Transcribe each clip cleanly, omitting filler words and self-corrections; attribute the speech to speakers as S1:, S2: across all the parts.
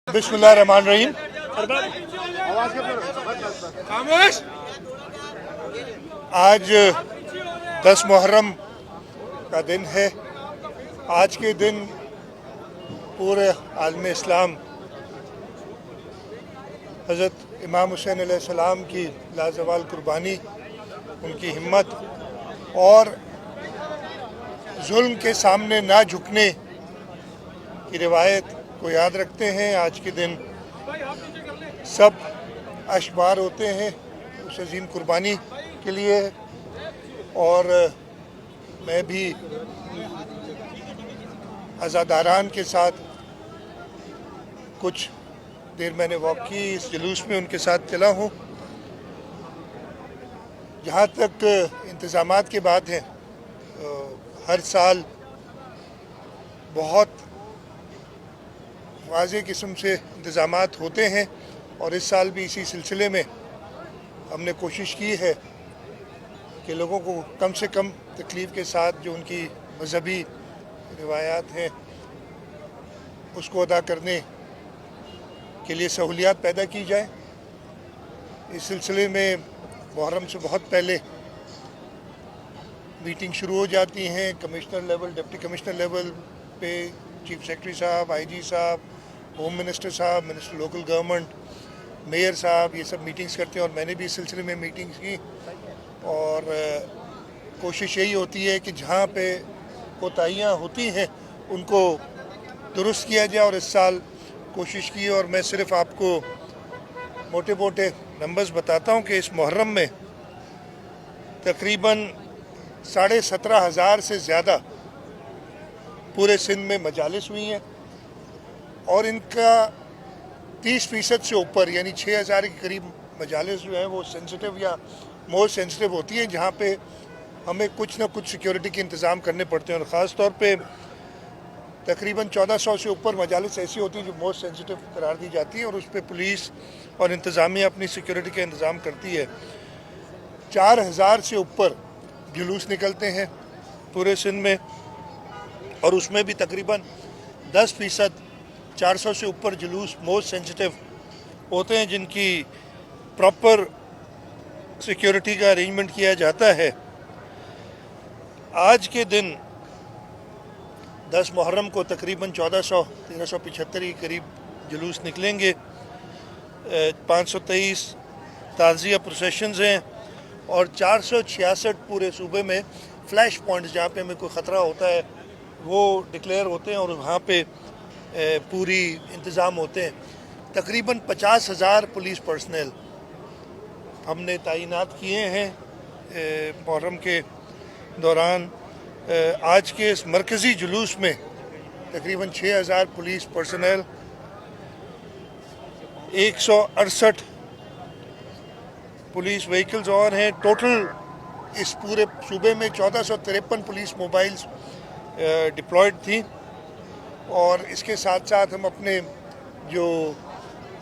S1: बिस्मिल्लाहिर्रहमानिर्रहीम। आज 10 मुहर्रम का दिन है। आज के दिन पूरे आलम इस्लाम हज़रत इमाम हुसैन अलैहिस्सलाम की लाजवाल कुर्बानी, उनकी हिम्मत और जुल्म के सामने ना झुकने की रिवायत को याद रखते हैं। आज के दिन सब अशबार होते हैं उस अजीम कुर्बानी के लिए, और मैं भी अज़ादारान के साथ कुछ देर मैंने वॉक की, इस जुलूस में उनके साथ चला हूँ। जहाँ तक इंतज़ामात की बात है, हर साल बहुत वाज़ेह किस्म से इंतज़ामात होते हैं और इस साल भी इसी सिलसिले में हमने कोशिश की है कि लोगों को कम से कम तकलीफ़ के साथ जो उनकी मजहबी रिवायात हैं उसको अदा करने के लिए सहूलियात पैदा की जाए। इस सिलसिले में मुहर्रम से बहुत पहले मीटिंग शुरू हो जाती हैं। Commissioner level, deputy commissioner level पे चीफ सेक्रेटरी साहब, आईजी साहब, होम मिनिस्टर साहब, मिनिस्टर लोकल गवर्नमेंट, मेयर साहब, ये सब मीटिंग्स करते हैं और मैंने भी इस सिलसिले में मीटिंग्स की। और कोशिश यही होती है कि जहाँ पे कोताहियाँ होती हैं उनको दुरुस्त किया जाए। और इस साल कोशिश की, और मैं सिर्फ आपको मोटे मोटे नंबर्स बताता हूँ कि इस मुहर्रम में तकरीबन 17,500 से ज़्यादा पूरे सिंध में मजालिस हुई हैं और इनका 30% से ऊपर यानी 6,000 के करीब मजालिस जो हैं वो सेंसिटिव या मोस्ट सेंसिटिव होती हैं, जहाँ पे हमें कुछ ना कुछ सिक्योरिटी के इंतज़ाम करने पड़ते हैं। और ख़ास तौर पे तकरीबन 1400 से ऊपर मजालिस ऐसी होती हैं जो मोस्ट सेंसिटिव करार दी जाती हैं और उस पर पुलिस और इंतज़ामिया अपनी सिक्योरिटी का इंतज़ाम करती है। 4,000 से ऊपर जुलूस निकलते हैं पूरे सिंध में और उसमें भी तकरीबन 10% 400 से ऊपर जुलूस मोस्ट सेंसिटिव होते हैं जिनकी प्रॉपर सिक्योरिटी का अरेंजमेंट किया जाता है। आज के दिन 10 मुहर्रम को तकरीबन 1375 के करीब जुलूस निकलेंगे। 523 ताज़िया प्रोसेशंस हैं और 466 पूरे सूबे में फ्लैश पॉइंट्स जहाँ पे हमें कोई ख़तरा होता है वो डिक्लेयर होते हैं और वहाँ पे पूरी इंतज़ाम होते हैं। तकरीबन 50,000 पुलिस पर्सनल हमने तैनात किए हैं मुहर्रम के दौरान। आज के इस मरकज़ी जुलूस में तकरीबन 6,000 पुलिस पर्सनल, 168 पुलिस व्हीकल्स और हैं। टोटल इस पूरे सूबे में 1453 पुलिस मोबाइल्स डिप्लॉयड थी। और इसके साथ साथ हम अपने जो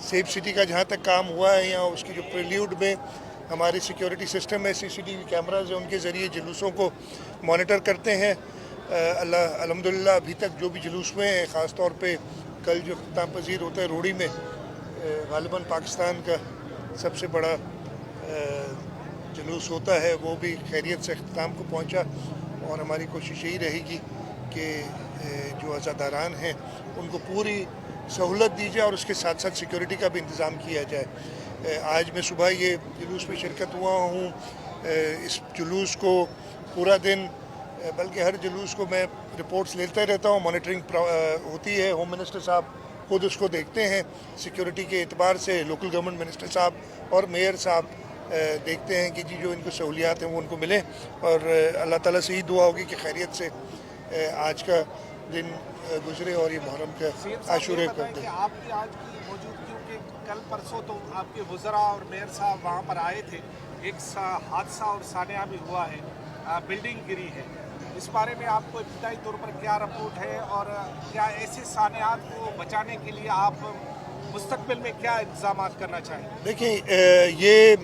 S1: सेफ सिटी का जहाँ तक काम हुआ है या उसकी जो प्रील्यूड में हमारी सिक्योरिटी सिस्टम है, सीसीटीवी कैमराज है, उनके ज़रिए जुलूसों को मॉनिटर करते हैं। अल्हम्दुलिल्लाह अभी तक जो भी जुलूस हुए हैं, ख़ास तौर पे कल जो ख़िताम पजीर होता है रोड़ी में, गालिबन पाकिस्तान का सबसे बड़ा जुलूस होता है, वो भी खैरियत से अख्ताम को पहुँचा। और हमारी कोशिश यही रहेगी कि जो अज़ादारान हैं उनको पूरी सहूलत दी जाए और उसके साथ साथ सिक्योरिटी का भी इंतज़ाम किया जाए। आज मैं सुबह ये जुलूस में शिरकत हुआ हूँ। इस जुलूस को पूरा दिन, बल्कि हर जुलूस को मैं रिपोर्ट्स लेता रहता हूँ, मॉनिटरिंग होती है। होम मिनिस्टर साहब खुद उसको देखते हैं सिक्योरिटी के एतबार से, लोकल गवर्नमेंट मिनिस्टर साहब और मेयर साहब देखते हैं कि जी जो इनको सहूलियात हैं वो उनको मिलें। और अल्लाह ताला से ही दुआ होगी कि खैरियत से आज का दिन गुजरे और ये मुहर्रम का आशूरे कर दें।
S2: आपकी आज की मौजूदगी के कल परसों तो आपके वज़रा और मेयर साहब वहाँ पर आए थे, एक हादसा और सानिया भी हुआ है, बिल्डिंग गिरी है। इस बारे में आपको इब्तिदाई तौर पर क्या रिपोर्ट है और क्या ऐसे सानियात को बचाने के लिए आप मुस्तकबिल में क्या इंतजाम करना चाहेंगे?
S1: देखिए, ये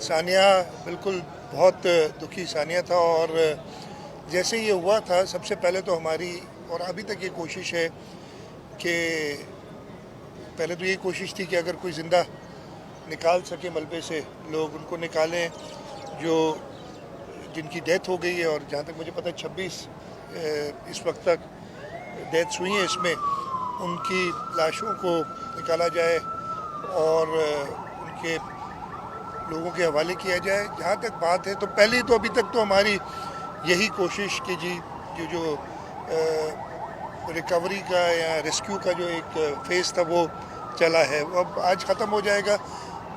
S1: सानिया बिल्कुल बहुत दुखी सानिया था और जैसे ये हुआ था, सबसे पहले तो हमारी और अभी तक ये कोशिश है कि पहले तो यही कोशिश थी कि अगर कोई ज़िंदा निकाल सके मलबे से लोग उनको निकालें, जो जिनकी डेथ हो गई है, और जहाँ तक मुझे पता है 26 इस वक्त तक डेथ्स हुई हैं, इसमें उनकी लाशों को निकाला जाए और उनके लोगों के हवाले किया जाए। जहाँ तक बात है तो पहले तो अभी तक तो हमारी यही कोशिश कि जी जो रिकवरी का या रेस्क्यू का जो एक फेज़ था वो चला है, वो अब आज ख़त्म हो जाएगा।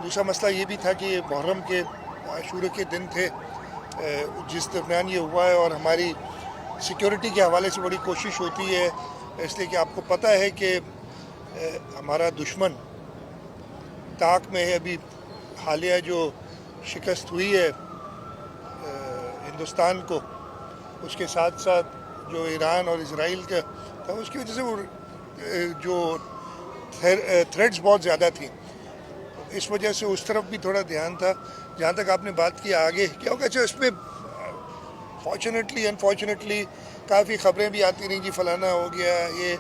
S1: दूसरा मसला ये भी था कि ये मुहर्रम के आशूरे के दिन थे जिस दरमियान ये हुआ है, और हमारी सिक्योरिटी के हवाले से बड़ी कोशिश होती है, इसलिए कि आपको पता है कि हमारा दुश्मन ताक में है। अभी हालिया जो शिकस्त हुई है हिंदुस्तान को, उसके साथ साथ जो ईरान और इजराइल का था, उसकी वजह से वो जो थ्रेड्स बहुत ज़्यादा थी, इस वजह से उस तरफ भी थोड़ा ध्यान था। जहाँ तक आपने बात की आगे क्या होगा, अच्छा इसमें फॉर्चुनेटली अनफॉर्चुनेटली काफ़ी खबरें भी आती रही जी फलाना हो गया ये,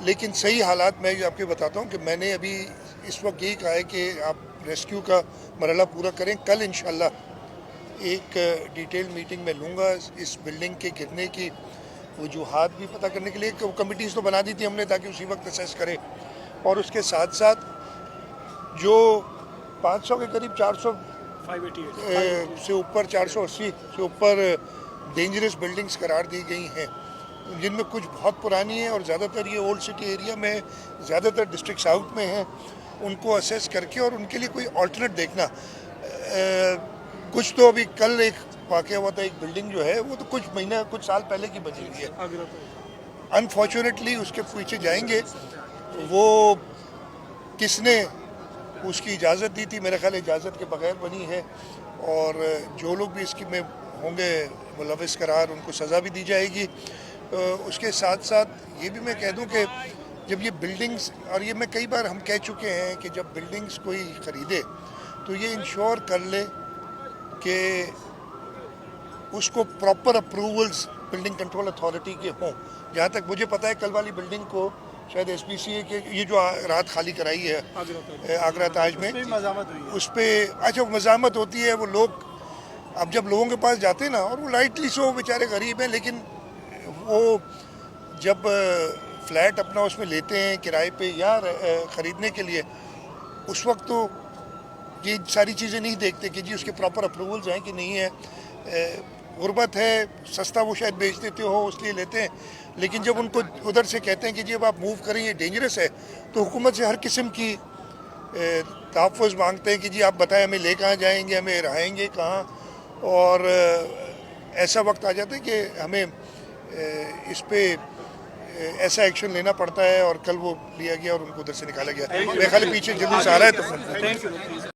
S1: लेकिन सही हालात मैं आपके बताता हूँ कि मैंने अभी इस वक्त यही कहा है कि आप रेस्क्यू का मरहला पूरा करें। कल इंशाल्लाह एक डिटेल मीटिंग में लूँगा इस बिल्डिंग के गिरने की वजूहात भी पता करने के लिए। कमिटीज़ तो बना दी थी हमने ताकि उसी वक्त असेस करें, और उसके साथ साथ जो 500 के करीब 400 से ऊपर 480 से ऊपर डेंजरस बिल्डिंग्स करार दी गई हैं, जिनमें कुछ बहुत पुरानी है और ज़्यादातर ये ओल्ड सिटी एरिया में, ज़्यादातर डिस्ट्रिक्ट साउथ में हैं, उनको असेस करके और उनके लिए कोई ऑल्टरनेट देखना। कुछ तो अभी कल एक वाक़या हुआ था, एक बिल्डिंग जो है वो तो कुछ साल पहले की बनी हुई है, अनफॉर्चुनेटली उसके पीछे जाएंगे वो किसने उसकी इजाज़त दी थी, मेरे ख्याल इजाज़त के बगैर बनी है, और जो लोग भी इसकी में होंगे मुलविस करार उनको सज़ा भी दी जाएगी। उसके साथ साथ ये भी मैं कह दूं कि जब ये बिल्डिंग्स, और ये मैं कई बार हम कह चुके हैं कि जब बिल्डिंग्स कोई ख़रीदे तो ये इंश्योर कर ले कि उसको proper approvals building control authority के हों। जहाँ तक मुझे पता है कल वाली बिल्डिंग को शायद SPCA के ये जो रात खाली कराई है आगरा ताज में, उस पर अच्छा मज़ामत होती है। वो लोग अब जब लोगों के पास जाते हैं ना, और वो लाइटली सो बेचारे गरीब हैं, लेकिन वो जब फ्लैट अपना उसमें लेते हैं किराए पे या ख़रीदने के लिए, उस वक्त तो ये सारी चीज़ें नहीं देखते कि जी उसके प्रॉपर अप्रूवल्स हैं कि नहीं है। गुर्बत है, सस्ता वो शायद बेच देते हो इसलिए लेते हैं, लेकिन जब उनको उधर से कहते हैं कि जी अब आप मूव करें ये डेंजरस है, तो हुकूमत से हर किस्म की तहफ़्फ़ुज़ मांगते हैं कि जी आप बताएं हमें ले कहाँ जाएंगे, हमें रहेंगे कहाँ, और ऐसा वक्त आ जाता है कि हमें इस पे ऐसा एक्शन लेना पड़ता है, और कल वो लिया गया और उनको उधर से निकाला गया। मेरे ख्याल पीछे जुलूस आ रहा है तो